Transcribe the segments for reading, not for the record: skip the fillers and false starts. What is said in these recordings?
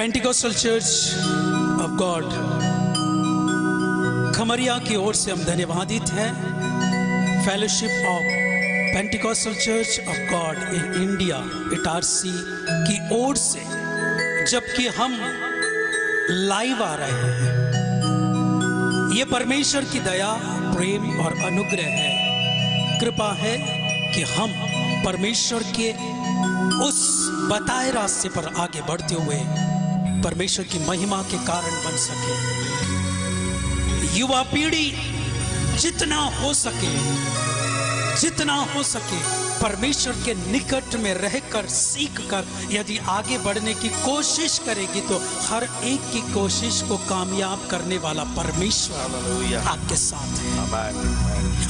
Pentecostal Church of God Khamaria की ओर से हम धन्यवादित हैं। Fellowship of Pentecostal Church of God in India Itarsi की ओर से, जबकि हम लाइव आ रहे हैं। ये परमेश्वर की दया, प्रेम और अनुग्रह है, कृपा है कि हम परमेश्वर के उस बताए रास्ते पर आगे बढ़ते हुए परमेश्वर की महिमा के कारण बन सके। युवा पीढ़ी जितना हो सके परमेश्वर के निकट में रहकर, सीखकर यदि आगे बढ़ने की कोशिश करेगी तो हर एक की कोशिश को कामयाब करने वाला परमेश्वर आपके साथ है,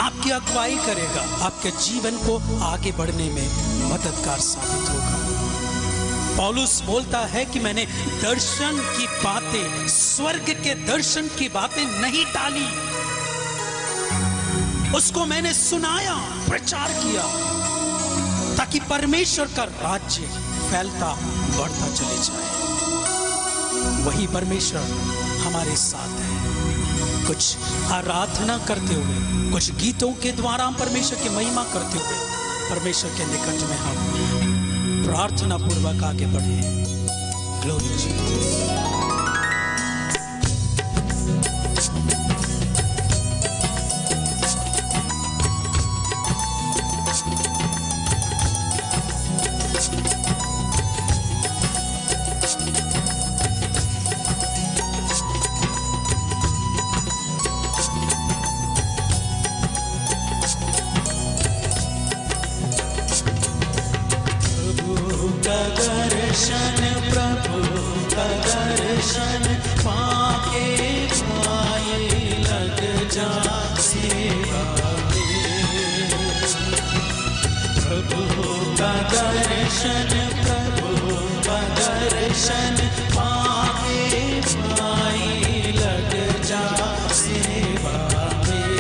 आपकी अगुवाई करेगा, आपके जीवन को आगे बढ़ने में मददगार साबित होगा। पौलुस बोलता है कि मैंने दर्शन की बातें, स्वर्ग के दर्शन की बातें नहीं टाली, उसको मैंने सुनाया, प्रचार किया, ताकि परमेश्वर का राज्य फैलता बढ़ता चले जाए। वही परमेश्वर हमारे साथ है। कुछ आराधना करते हुए, कुछ गीतों के द्वारा हम परमेश्वर की महिमा करते हुए परमेश्वर के निकट में हम प्रार्थना पूर्वक आगे बढ़े। Glory Jesus. प्रभु का दर्शन पाके भाई लग जा सेवा में। प्रभु का दर्शन पाके भाई लग जा सेवा में।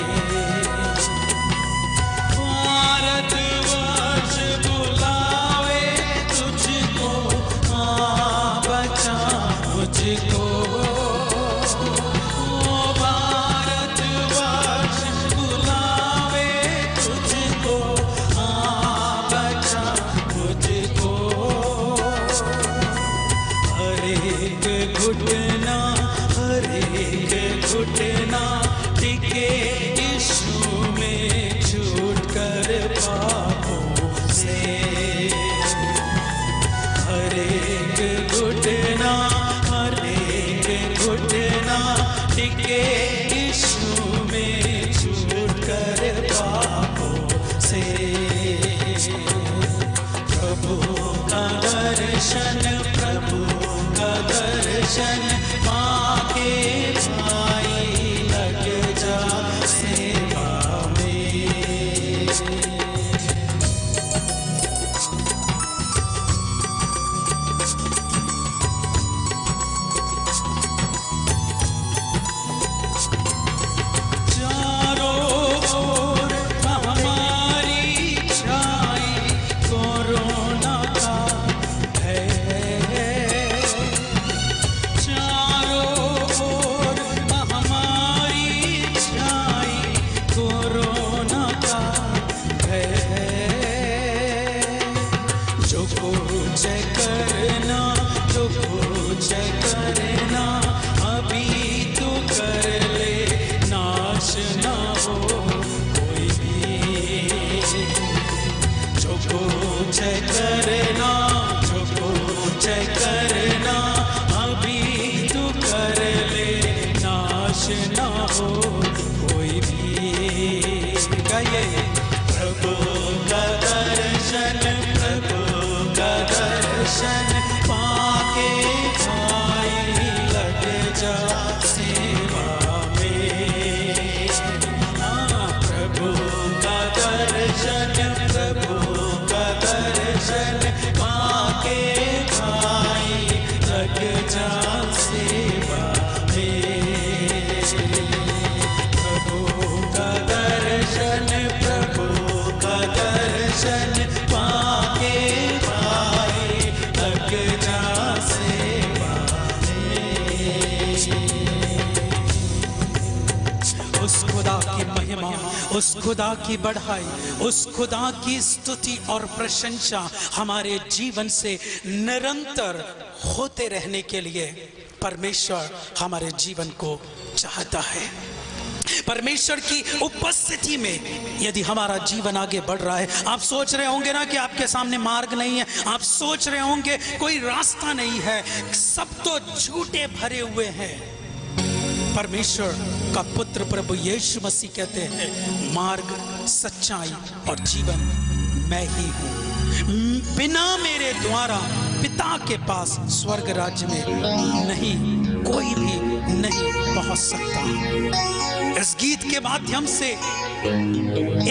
भारतवर्ष बुलावे तुझको, बचा मुझको। भारतवर्ष बुलावे तुझको, बचा मुझको। हर एक घुटना टिके यीशु में, छूट कर पापों से। हर एक घुटना टिके यीशु में, छूट कर पापों से। प्रभु का दर्शन पाके भाई लग जा सेवा में। चारों ओर महामारी छाई, कोरोना का है। चारों ओर महामारी छाई, कोरोना का है। जो कुछ करना अभी तो कर ले, नाश ना हो कोई भी। जो कुछ करना अभी तो कर ले, नाश ना हो कोई भी। गाइए। प्रभु का दर्शन पाके भाई लग जा सेवा में। हाँ, प्रभु का दर्शन पाके भाई लग जा सेवा में। प्रभु का दर्शन पाके भाई लग उस खुदा की बढ़ाई, उस खुदा की स्तुति और प्रशंसा हमारे जीवन से निरंतर होते रहने के लिए परमेश्वर हमारे जीवन को चाहता है। परमेश्वर की उपस्थिति में यदि हमारा जीवन आगे बढ़ रहा है, आप सोच रहे होंगे ना कि आपके सामने मार्ग नहीं है, आप सोच रहे होंगे कोई रास्ता नहीं है, सब तो झूठे भरे हुए हैं। परमेश्वर का पुत्र प्रभु यीशु मसीह कहते हैं, मार्ग, सच्चाई और जीवन मैं ही हूं। बिना मेरे द्वारा पिता के पास स्वर्ग राज्य में नहीं कोई भी नहीं पहुंच सकता। इस गीत के माध्यम से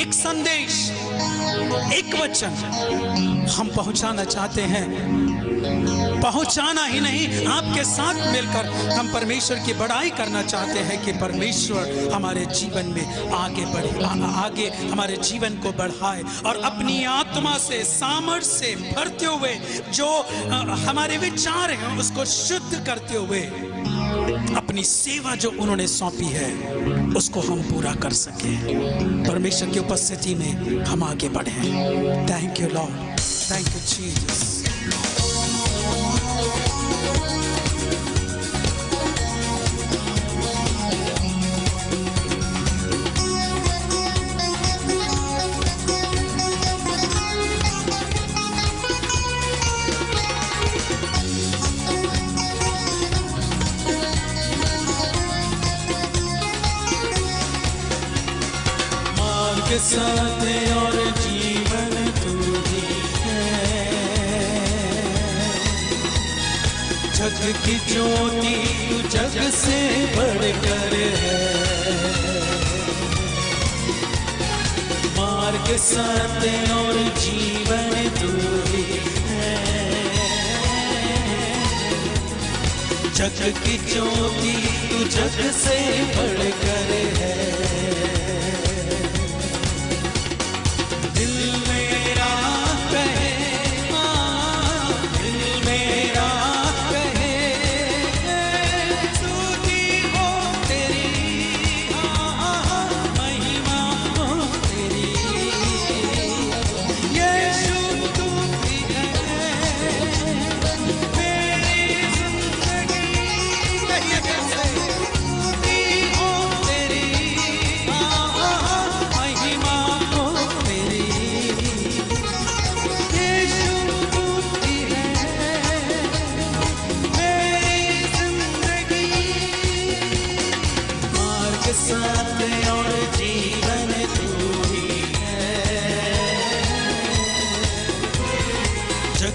एक संदेश, एक वचन हम पहुंचाना चाहते हैं। पहुंचाना ही नहीं, आपके साथ मिलकर हम परमेश्वर की बड़ाई करना चाहते हैं कि परमेश्वर हमारे जीवन में आगे बढ़े, आगे हमारे जीवन को बढ़ाए और अपनी आत्मा से, सामर्थ से भरते हुए जो हमारे विचार हैं उसको शुद्ध करते हुए अपनी सेवा जो उन्होंने सौंपी है उसको हम पूरा कर सके। परमेश्वर की उपस्थिति में हम आगे बढ़े। Thank you Lord, thank you Jesus. के साथ और जीवन तू ही है, जग की ज्योति तू जग से बढ़कर है। मार्ग के साथ और जीवन तू ही है, जग की ज्योति तू जग से बढ़कर है।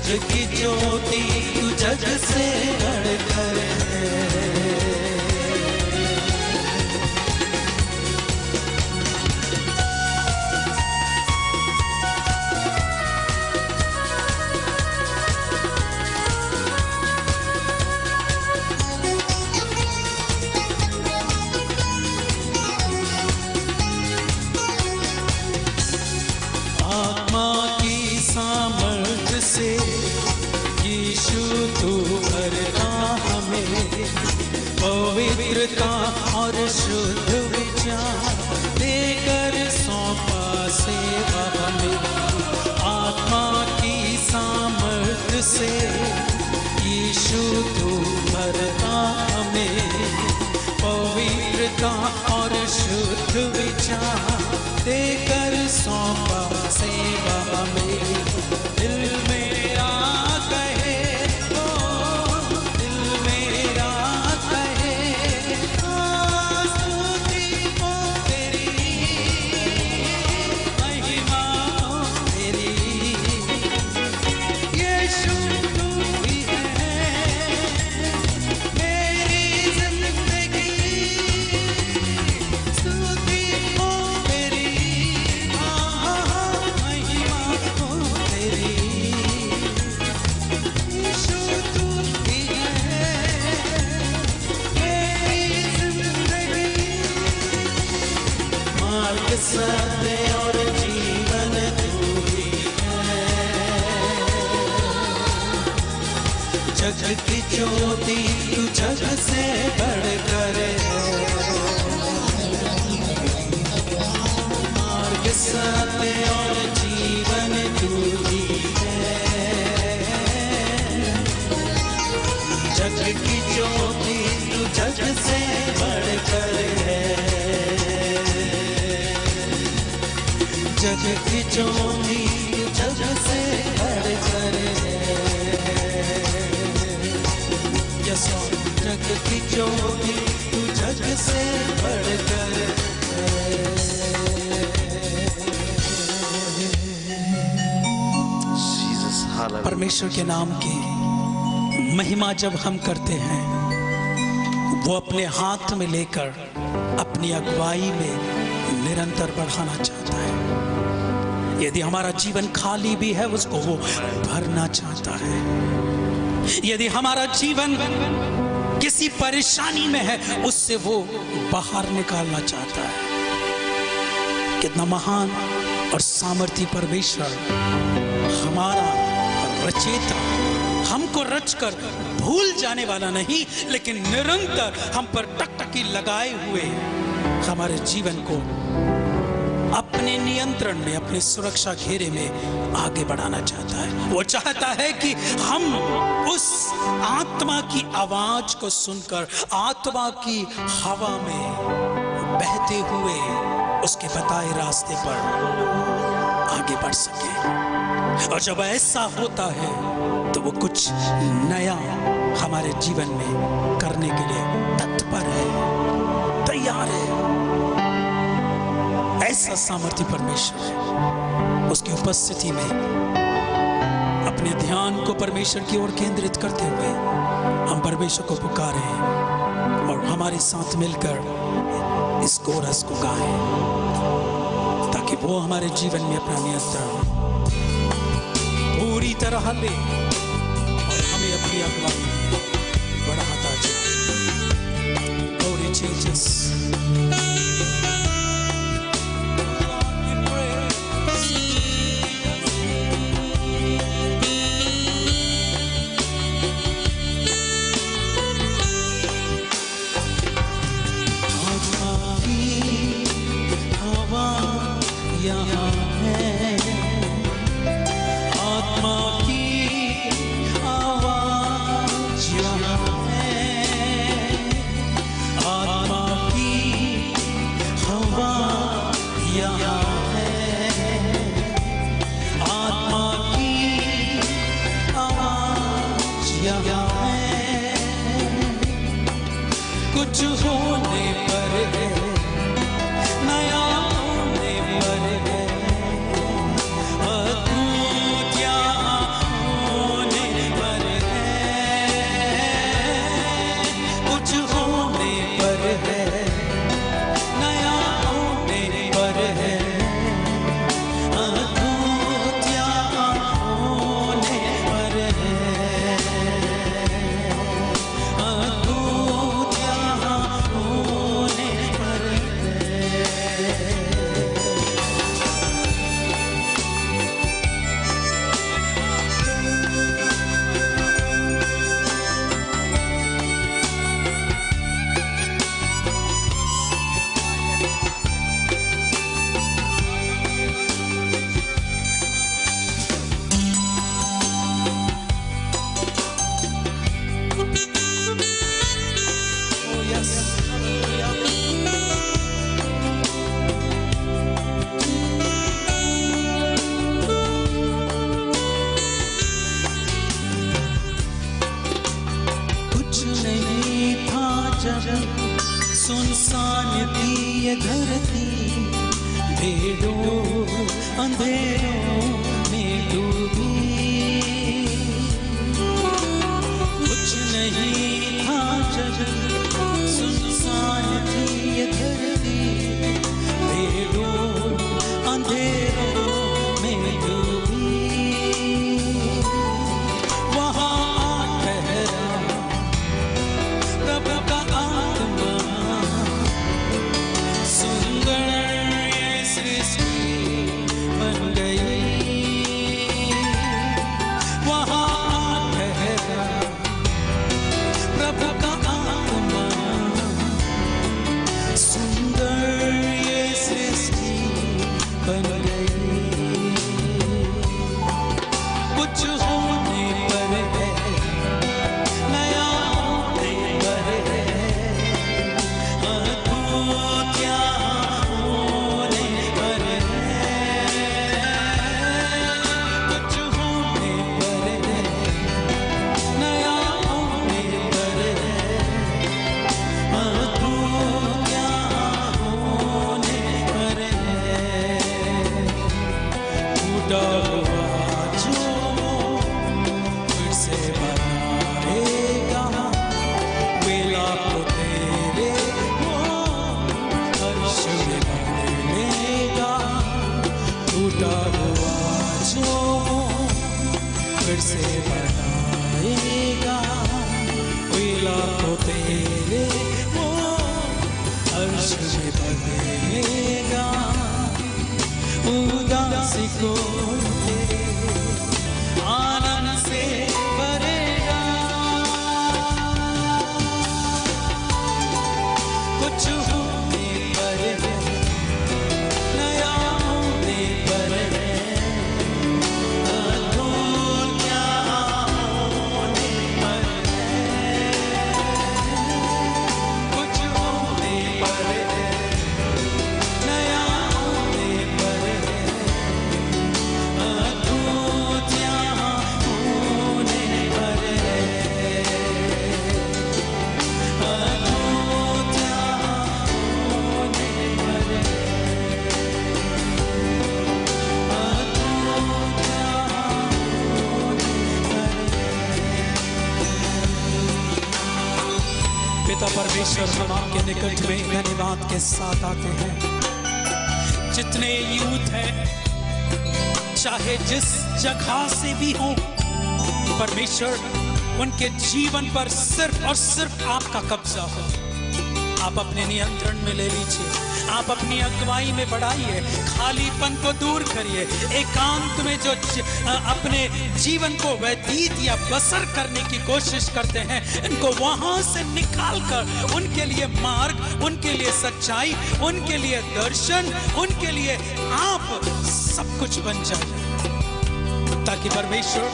जग की ज्योति तू जग से बढ़कर है। आत्मा की सामर्थ से यीशु तू भरता हमें, पवित्रता और शुद्ध विचार देकर सौंपा सेवा हमें। आत्मा की सामर्थ से यीशु तू भरता हमें, पवित्रता और शुद्ध विचार देकर सौंपा सेवा हमें। दिल मेरा कहे, ओ दिल मेरा कहे, स्तुति हो तेरी, महिमा हो तेरी। यीशु तू ही है मेरी जिंदगी, स्तुति हो तेरी, महिमा हो तेरी। यीशु तू ही है मेरी जिंदगी, मार्ग सत्य और जीवन तू ही है। जग की ज्योति तू जग से बढ़कर है। जग की ज्योति जग से बढ़कर यस लॉर्ड, जग की ज्योति तू जग से बढ़कर परमेश्वर के नाम की महिमा जब हम करते हैं, वो अपने हाथ में लेकर अपनी अगुवाई में निरंतर बढ़ाना चाहता है। यदि हमारा जीवन खाली भी है, उसको वो भरना चाहता है। यदि हमारा जीवन किसी परेशानी में है, उससे वो बाहर निकालना चाहता है। कितना महान और सामर्थी परमेश्वर हमारा रचेता, हमको रचकर भूल जाने वाला नहीं, लेकिन निरंतर हम पर टकटकी लगाए हुए हमारे जीवन को अपने नियंत्रण में, अपने सुरक्षा घेरे में आगे बढ़ाना चाहता है। वो चाहता है कि हम उस आत्मा की आवाज को सुनकर आत्मा की हवा में बहते हुए उसके बताए रास्ते पर आगे बढ़ सके। और जब ऐसा होता है तो वो कुछ नया हमारे जीवन में करने के लिए तत्पर है, तैयार है। ऐसा सामर्थ्य परमेश्वर है। उसकी उपस्थिति में अपने ध्यान को परमेश्वर की ओर केंद्रित करते हुए हम परमेश्वर को पुकारें और हमारे साथ मिलकर इस कोरस को गाएं, ताकि वो हमारे जीवन में अपना नियंत्रण पूरी तरह ले और हमें अपनी अगुवाई बढ़ाता जाए। Glory Jesus. कुछ होने पर है, नया होने पर है, अद्भुत यहाँ होने पर है। कुछ होने पर है, नया होने पर है, अद्भुत यहाँ होने पर है, अद्भुत सुनसान थी ये धरती, भेड़ों अंधेरों में डूबी। कुछ नहीं था जब सुनसान थी ये धरती, भेड़ों अंधेरों में डूबी। वहाँ ठहरा प्रभु का आत्मा, सुंदर ये सृष्टि बन गई। वहाँ ठहरा प्रभु का आत्मा, सुंदर ये सृष्टि बन गई। कुछ होने पर है, नया होने पर है, अद्भुत यहाँ होने पर है, फिर से बनाएगा, कोयला को तेरे वो अर्श में बनेगा, उदासी को तेरे आनंद से भरेगा। कुछ होने पर है, नया होने पर है, अधूर क्या होने पर है। कुछ होने पर है, नया होने पर है, अधूर क्या होने पर है, अधूर क्या होने पर है, अधूर क्या पिता परमेश्वर, हम आपके निकट में धन्यवाद के साथ आते हैं। जितने यूथ हैं, चाहे जिस जगह से भी हो, परमेश्वर उनके जीवन पर सिर्फ और सिर्फ आपका कब्जा हो। आप अपने नियंत्रण में ले लीजिए, आप अपनी अगुवाई में बढ़ाइए, खालीपन को दूर करिए। एकांत में जो अपने जीवन को व्यतीत या बसर करने की कोशिश करते हैं, इनको वहां से निकालकर उनके लिए मार्ग, उनके लिए सच्चाई, उनके लिए दर्शन, उनके लिए आप सब कुछ बन जाए, ताकि परमेश्वर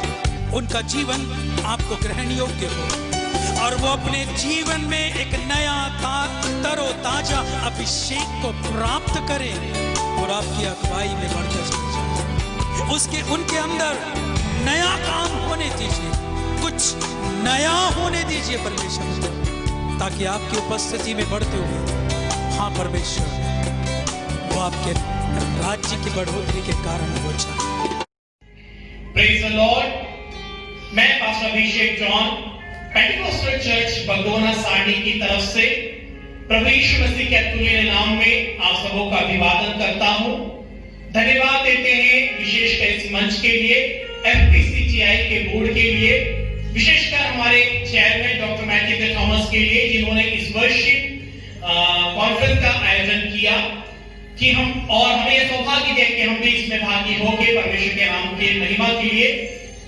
उनका जीवन आपको ग्रहण योग्य हो और वो अपने जीवन में एक नया तरोताजा अभिषेक को प्राप्त करें और आपकी अगुवाई में बढ़कर चले जाए। उसके उनके अंदर नया काम होने दीजिए, कुछ नया होने दीजिए परमेश्वर, ताकि आपकी उपस्थिति में बढ़ते हुए, हाँ परमेश्वर, वो आपके राज्य की बढ़ोतरी के कारण हो जाए। Praise the Lord. मैं पास्टर अभिषेक जॉन, पेंटिकोस्टल चर्च बगदोना सारणी की तरफ से प्रभु यीशु मसीह के अतुल्य नाम में आप सबों का अभिवादन करता हूं। धन्यवाद देते हैं विशेषकर इस मंच के लिए, FPCTI के बोर्ड के लिए, विशेषकर हमारे चेयरमैन डॉक्टर मैथ्यू थॉमस के लिए, जिन्होंने इस वर्शिप कॉन्फ्रेंस का आयोजन किया कि हमें यह सौभाग्य दिया कि हम भी इसमें भागी होकर परमेश्वर के नाम की महिमा के लिए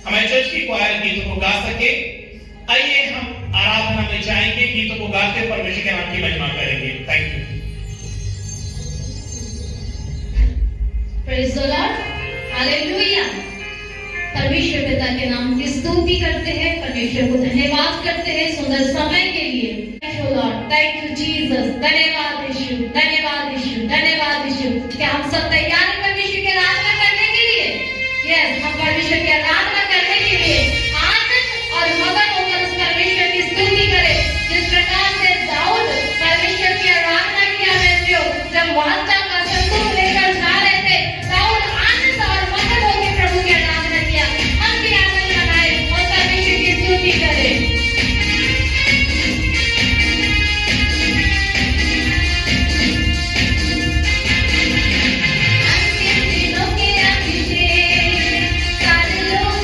हमारे चर्च की क्वायर गीतों को गा सके। आइए हम आराधना में जाएंगे, गीतों को गाते परमेश्वर के नाम की महिमा करेंगे। Thank you. Praise the Lord, hallelujah. परमेश्वर पिता के नाम की स्तुति करते हैं, परमेश्वर को धन्यवाद करते हैं सुंदर समय के लिए। Thank you Lord, thank you Jesus. धन्यवाद यीशु, धन्यवाद यीशु, धन्यवाद यीशु। क्या हम सब तैयार हैं परमेश्वर की आराधना करने के लिए? यस, हम परमेश्वर की आराधना करने के लिए आनंद और मगन होकर उस परमेश्वर की स्तुति करें, जिस प्रकार से दाऊद परमेश्वर की आराधना किया करते हो। जब वाचा का संदूक लेकर जा रहे थे, दाऊद आनंद और मगन होकर प्रभु की आराधना किया। हम भी आनंद मनाएं और परमेश्वर की स्तुति करें। अंतिम दिनों के अभिषेक, सारे लोग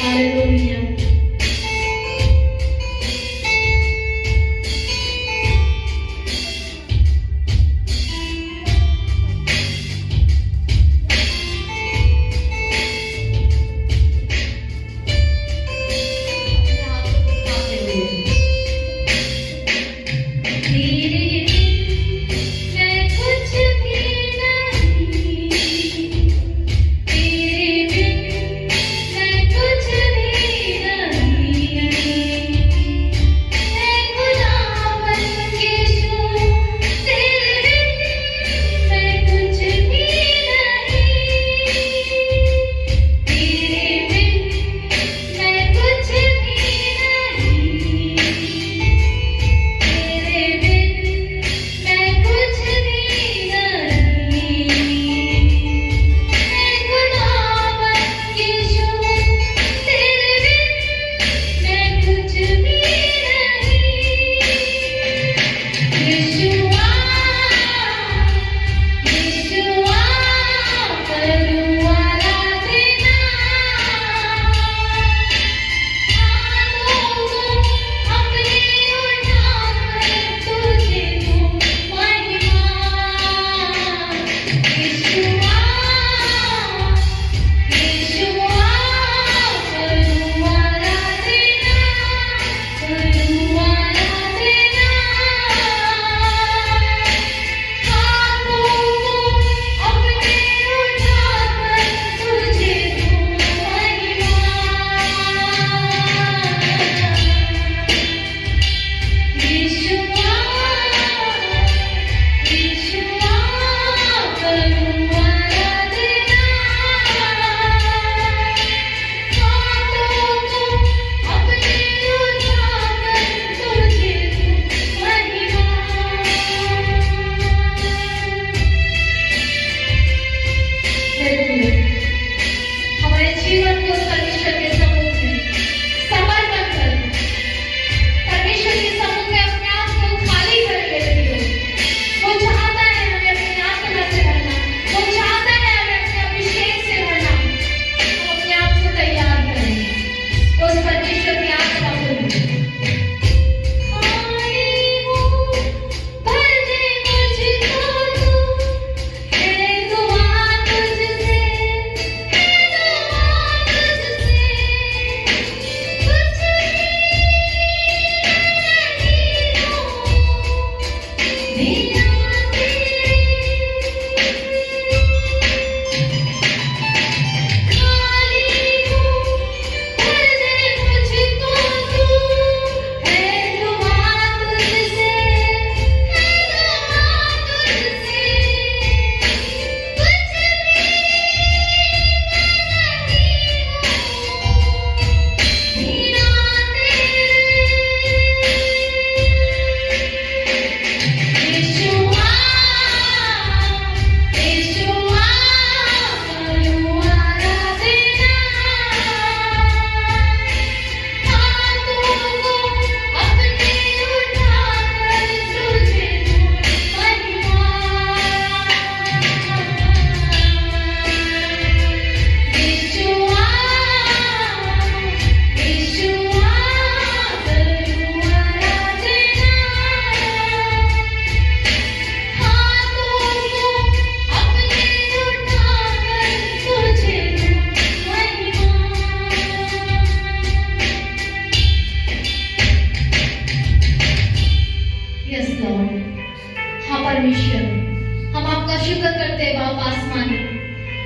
हालेलुया। परमेश्वर, हम आपका शुक्र करते हैं बाप आसमानी।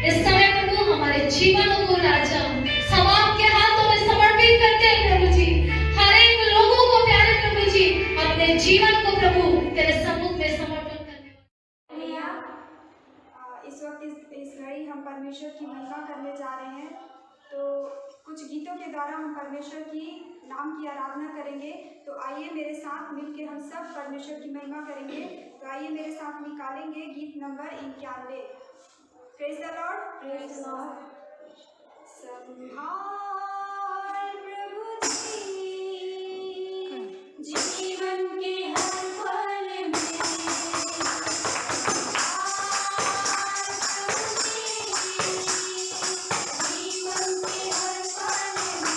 इस समय प्रभु हमारे जीवनों को राजा हम आपके हाथों में समर्पित करते हैं प्रभु जी। हर एक लोगों को प्यारे प्रभु जी अपने जीवन को प्रभु तेरे सम्मुख में समर्पण करने। इस वक्त इस घड़ी हम परमेश्वर की महिमा करने जा रहे हैं। तो कुछ गीतों के द्वारा हम परमेश्वर की नाम की आराधना करेंगे। तो आइए मेरे साथ मिलकर हम सब परमेश्वर की महिमा करेंगे। तो आइए मेरे साथ निकालेंगे गीत number 91। Praise the Lord, praise the Lord. संभाल प्रभु जी जीवन के हर पल में, जीवन के हर पल में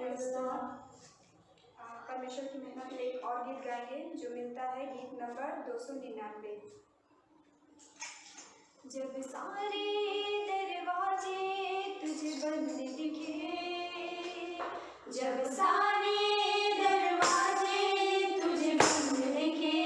Praise the Lord. परमेश्वर की महिमा के लिए एक और गीत गाएंगे जो मिलता है गीत नंबर 299। जब सारे दरवाजे तुझे बंद दिखे, जब सारे दरवाजे तुझे बंद दिखे,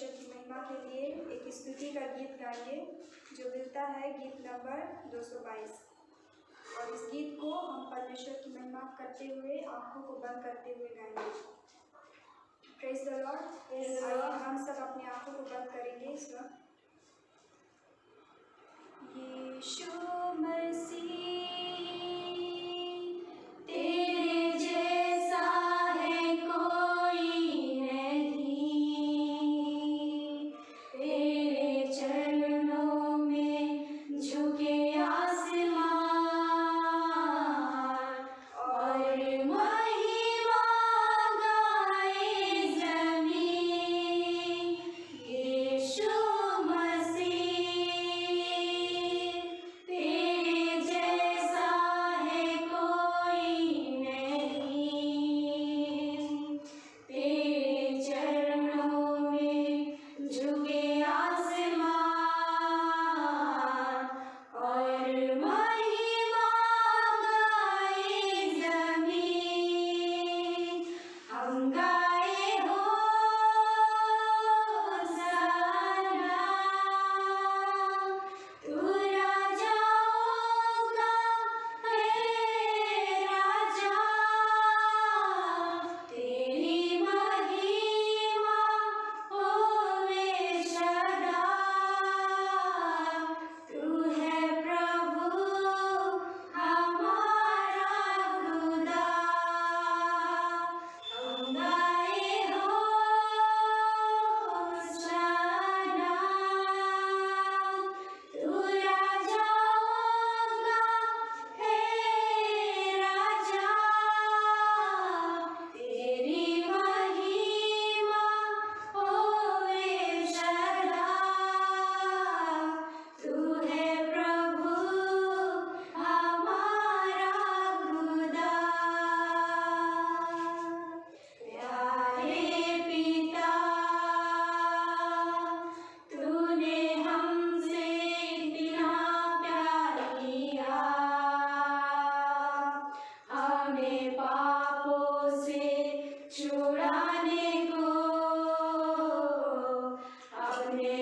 परमेश्वर की महिमा के लिए एक स्तुति का गीत गाएंगे जो मिलता है गीत नंबर 222। और इस गीत को हम परमेश्वर की महिमा करते हुए आंखों को बंद करते हुए गाएंगे। Praise the Lord. आइए हम सब अपनी आंखों को बंद करेंगे इस वक्त। यीशु मसीह तेरे जैसा है कोई नहीं, तेरे चरणों में झुके आसमान और महिमा गाए ज़मीं। यीशु मसीह तेरे जैसा है कोई नहीं, तेरे चरणों में झुके आसमान और महिमा गाए ज़मीं। हम गाए होसाना, तू राजाओं का है राजा, तेरी महिमा होवे सदा। तू है प्रभु हमारा खुदा। हम गाए होसाना, तू राजाओं का है राजा, तेरी महिमा होवे सदा। तू है प्रभु हमारा खुदा। प्यारे पिता, तूने हमसे इतना प्यार किया, हमें पापों से छुड़ाने को अपने